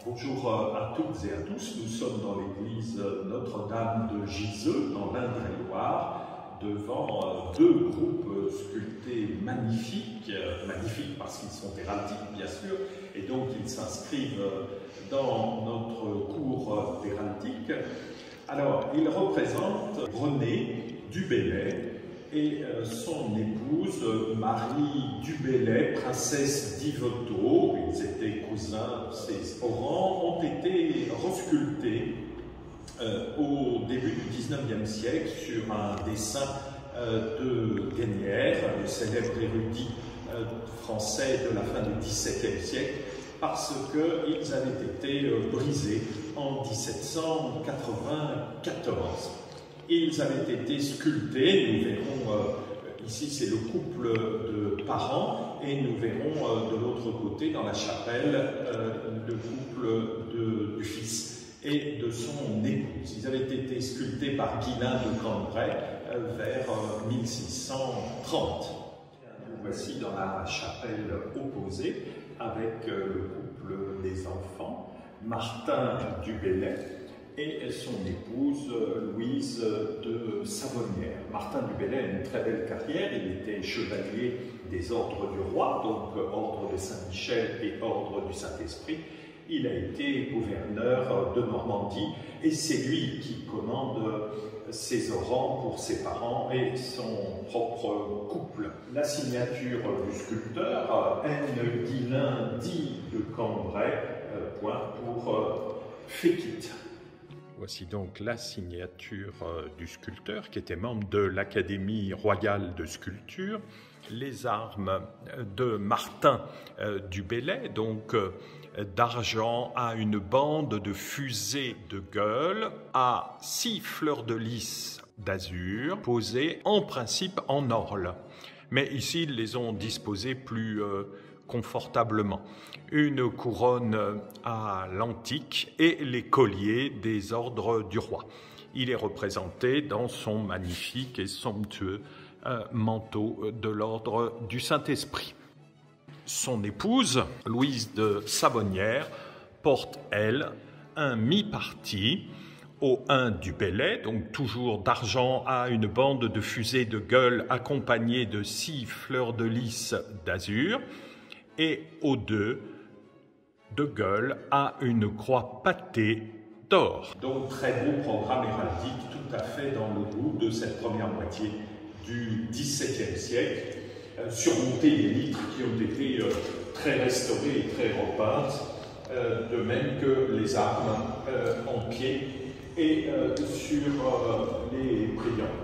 Bonjour à toutes et à tous, nous sommes dans l'église Notre-Dame de Giseux, dans l'Indre-et-Loire, devant deux groupes sculptés magnifiques, magnifiques parce qu'ils sont héraldiques bien sûr, et donc ils s'inscrivent dans notre cours d'héraldique. Alors, ils représentent Renée du Bellay et son épouse Marie du Bellay, princesse d'Yvetot. Ils étaient cousins, ces parents ont été resculptés au début du XIXe siècle sur un dessin de Guénière, le célèbre érudit français de la fin du XVIIe siècle, parce qu'ils avaient été brisés en 1794. Ils avaient été sculptés, nous verrons, ici c'est le couple de parents, et nous verrons de l'autre côté, dans la chapelle, le couple du fils et de son épouse. Ils avaient été sculptés par Guillain de Cambrai vers 1630. Nous voici dans la chapelle opposée, avec le couple des enfants, Martin du Bellay et son épouse Louise de Savonnières. Martin du Bellay a une très belle carrière, il était chevalier des ordres du roi, donc ordre de Saint-Michel et ordre du Saint-Esprit. Il a été gouverneur de Normandie et c'est lui qui commande ses orans pour ses parents et son propre couple. La signature du sculpteur, N. Guillain dit de Cambrai, point pour Féquit. Voici donc la signature du sculpteur qui était membre de l'Académie royale de sculpture. Les armes de Martin du Bellay, donc d'argent à une bande de fusée de gueule à 6 fleurs de lys d'azur posées en principe en orle. Mais ici, ils les ont disposées plus confortablement. Une couronne à l'antique et les colliers des ordres du roi. Il est représenté dans son magnifique et somptueux manteau de l'ordre du Saint-Esprit. Son épouse, Louise de Savonnières, porte, elle, un mi-parti au 1 du Bellay, donc toujours d'argent à une bande de fusée de gueule accompagnée de 6 fleurs de lys d'azur, et au 2 de gueule à une croix pâtée d'or. Donc très beau programme héraldique, tout à fait dans le goût de cette première moitié du XVIIe siècle, surmonté des litres qui ont été très restaurées et très repeintes, de même que les armes en pied et sur les brillants.